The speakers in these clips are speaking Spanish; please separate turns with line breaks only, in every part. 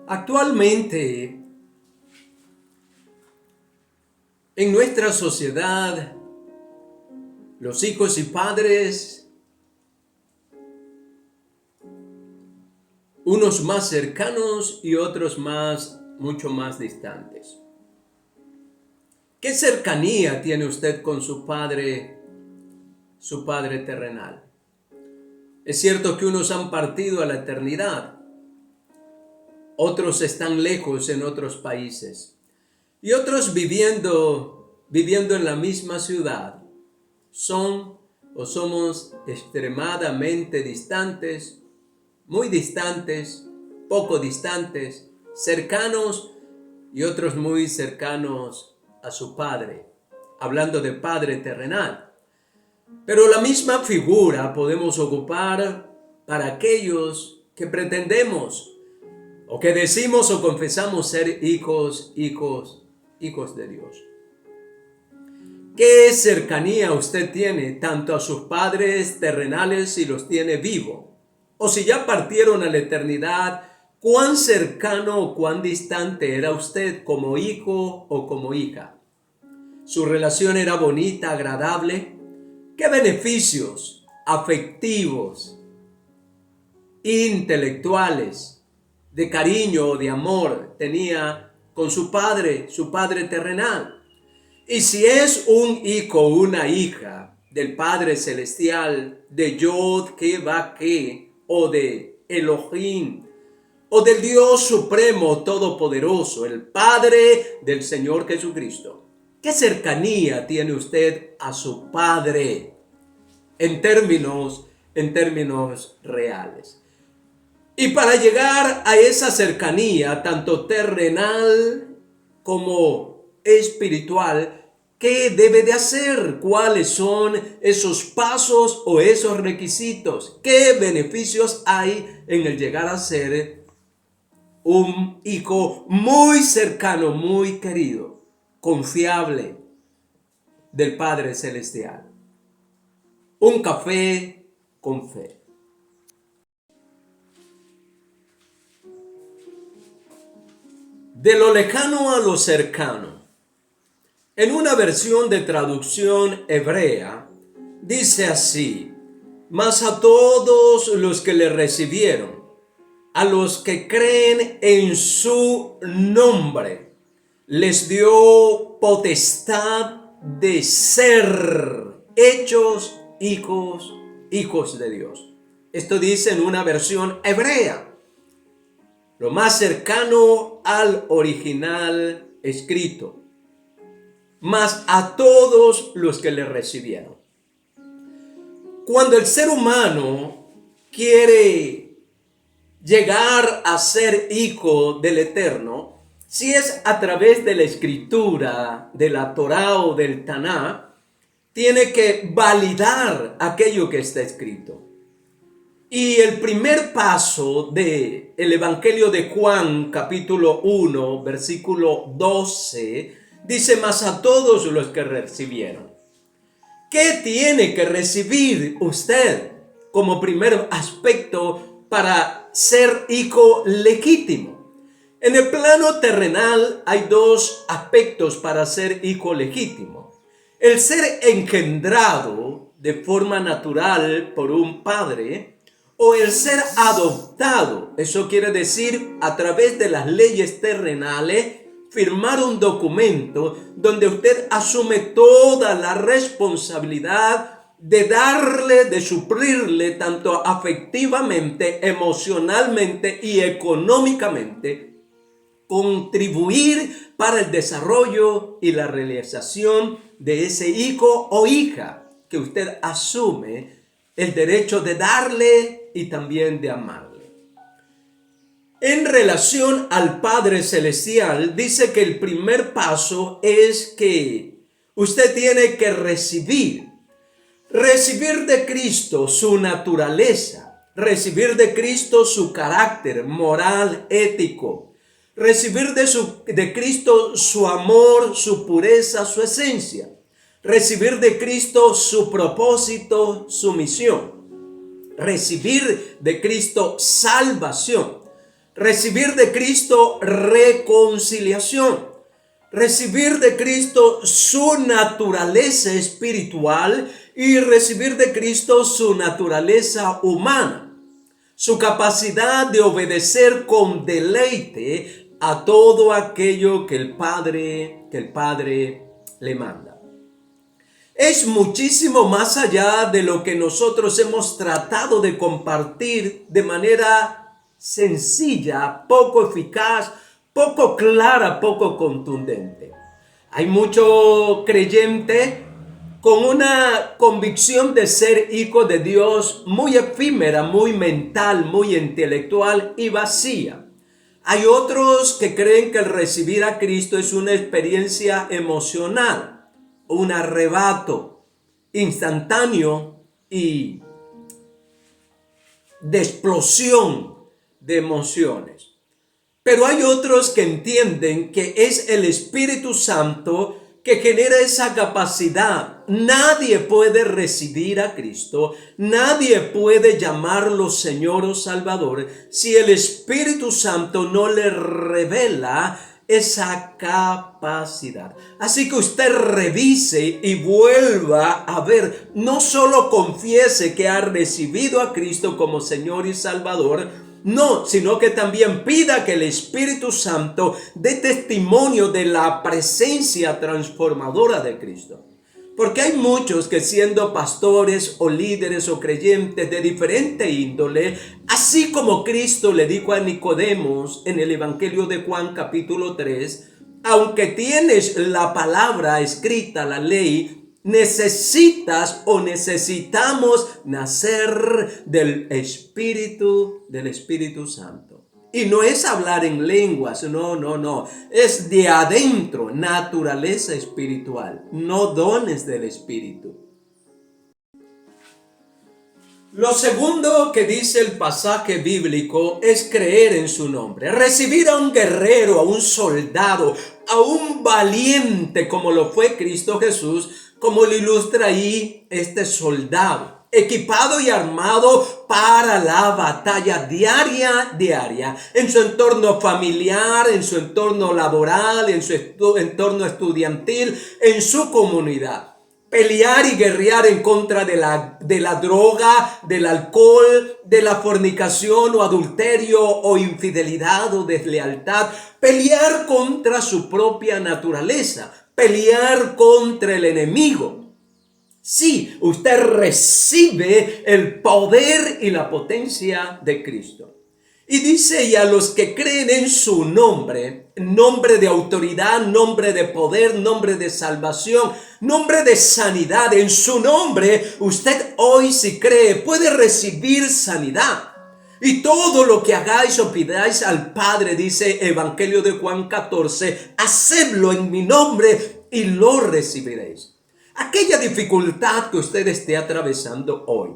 Actualmente, en nuestra sociedad, los hijos y padres, unos más cercanos y otros mucho más distantes. ¿Qué cercanía tiene usted con su padre terrenal? Es cierto que unos han partido a la eternidad, otros están lejos en otros países y otros viviendo en la misma ciudad. Son o somos extremadamente distantes, muy distantes, poco distantes, cercanos y otros muy cercanos a su Padre, hablando de Padre terrenal. Pero la misma figura podemos ocupar para aquellos que pretendemos o que decimos o confesamos ser hijos de Dios. ¿Qué cercanía usted tiene tanto a sus padres terrenales si los tiene vivos? O si ya partieron a la eternidad, ¿cuán cercano o cuán distante era usted como hijo o como hija? ¿Su relación era bonita, agradable? ¿Qué beneficios afectivos, intelectuales, de cariño o de amor tenía con su padre terrenal? Y si es un hijo o una hija del Padre Celestial, de Yod, Ke, Va, Ke, o de Elohim, o del Dios Supremo Todopoderoso, el Padre del Señor Jesucristo, ¿qué cercanía tiene usted a su Padre en términos reales? Y para llegar a esa cercanía, tanto terrenal como espiritual, ¿qué debe de hacer? ¿Cuáles son esos pasos o esos requisitos? ¿Qué beneficios hay en el llegar a ser un hijo muy cercano, muy querido, confiable del Padre Celestial? Un café con fe. De lo lejano a lo cercano. En una versión de traducción hebrea, dice así: mas a todos los que le recibieron, a los que creen en su nombre, les dio potestad de ser hechos hijos de Dios. Esto dice en una versión hebrea, lo más cercano al original escrito. Mas a todos los que le recibieron. Cuando el ser humano quiere llegar a ser hijo del Eterno, si es a través de la escritura, de la Torá o del Taná, tiene que validar aquello que está escrito. Y el primer paso del Evangelio de Juan, capítulo 1, versículo 12, dice: mas a todos los que recibieron. ¿Qué tiene que recibir usted como primer aspecto para ser hijo legítimo? En el plano terrenal hay dos aspectos para ser hijo legítimo. El ser engendrado de forma natural por un padre, o el ser adoptado. Eso quiere decir, a través de las leyes terrenales, firmar un documento donde usted asume toda la responsabilidad de darle, de suplirle tanto afectivamente, emocionalmente y económicamente, contribuir para el desarrollo y la realización de ese hijo o hija que usted asume el derecho de darle y también de amarle. En relación al Padre Celestial, dice que el primer paso es que usted tiene que recibir de Cristo su naturaleza, recibir de Cristo su carácter moral, ético, recibir de Cristo su amor, su pureza, su esencia, recibir de Cristo su propósito, su misión, recibir de Cristo salvación, Recibir de Cristo reconciliación. Recibir de Cristo su naturaleza espiritual y recibir de Cristo su naturaleza humana. Su capacidad de obedecer con deleite a todo aquello que el Padre le manda. Es muchísimo más allá de lo que nosotros hemos tratado de compartir de manera sencilla, poco eficaz, poco clara, poco contundente. Hay mucho creyente con una convicción de ser hijo de Dios muy efímera, muy mental, muy intelectual y vacía. Hay otros que creen que el recibir a Cristo es una experiencia emocional, un arrebato instantáneo y de explosión de emociones. Pero hay otros que entienden que es el Espíritu Santo que genera esa capacidad. Nadie puede recibir a Cristo, nadie puede llamarlo Señor o Salvador si el Espíritu Santo no le revela esa capacidad. Así que usted revise y vuelva a ver, no solo confiese que ha recibido a Cristo como Señor y Salvador, no, sino que también pida que el Espíritu Santo dé testimonio de la presencia transformadora de Cristo. Porque hay muchos que siendo pastores o líderes o creyentes de diferente índole, así como Cristo le dijo a Nicodemos en el Evangelio de Juan capítulo 3, aunque tienes la palabra escrita, la ley, necesitas o necesitamos nacer del Espíritu Santo. Y no es hablar en lenguas, no. Es de adentro, naturaleza espiritual, no dones del Espíritu. Lo segundo que dice el pasaje bíblico es creer en su nombre. Recibir a un guerrero, a un soldado, a un valiente como lo fue Cristo Jesús, como lo ilustra ahí este soldado, equipado y armado para la batalla diaria, en su entorno familiar, en su entorno laboral, en su entorno estudiantil, en su comunidad. Pelear y guerrear en contra de la droga, del alcohol, de la fornicación o adulterio o infidelidad o deslealtad. Pelear contra su propia naturaleza. Pelear contra el enemigo. Sí, usted recibe el poder y la potencia de Cristo. Y dice, y a los que creen en su nombre, nombre de autoridad, nombre de poder, nombre de salvación, nombre de sanidad, en su nombre, usted hoy si cree puede recibir sanidad. Y todo lo que hagáis o pidáis al Padre, dice Evangelio de Juan 14, hacedlo en mi nombre y lo recibiréis. Aquella dificultad que usted esté atravesando hoy,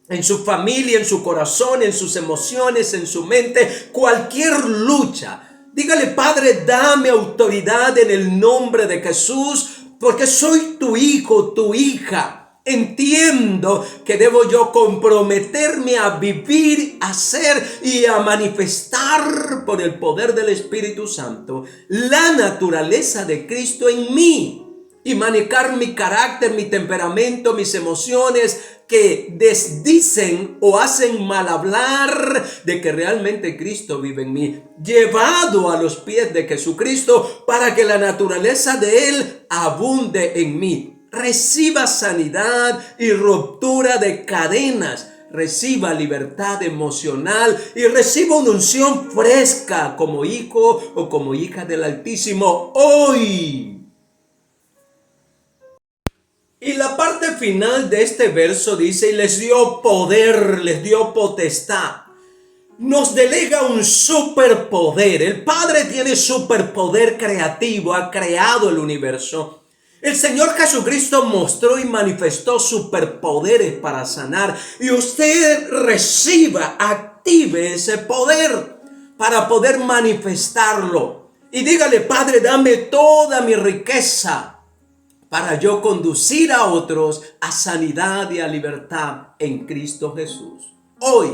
en su familia, en su corazón, en sus emociones, en su mente, cualquier lucha, dígale: Padre, dame autoridad en el nombre de Jesús, porque soy tu hijo, tu hija. Entiendo que debo yo comprometerme a vivir, a ser y a manifestar por el poder del Espíritu Santo la naturaleza de Cristo en mí. Y manejar mi carácter, mi temperamento, mis emociones que desdicen o hacen mal hablar de que realmente Cristo vive en mí, llevado a los pies de Jesucristo para que la naturaleza de Él abunde en mí. Reciba sanidad y ruptura de cadenas. Reciba libertad emocional y reciba una unción fresca como hijo o como hija del Altísimo hoy. Y la parte final de este verso dice: y les dio poder, les dio potestad. Nos delega un superpoder. El Padre tiene superpoder creativo, ha creado el universo. El Señor Jesucristo mostró y manifestó superpoderes para sanar. Y usted reciba, active ese poder para poder manifestarlo. Y dígale: Padre, dame toda mi riqueza para yo conducir a otros a sanidad y a libertad en Cristo Jesús. Hoy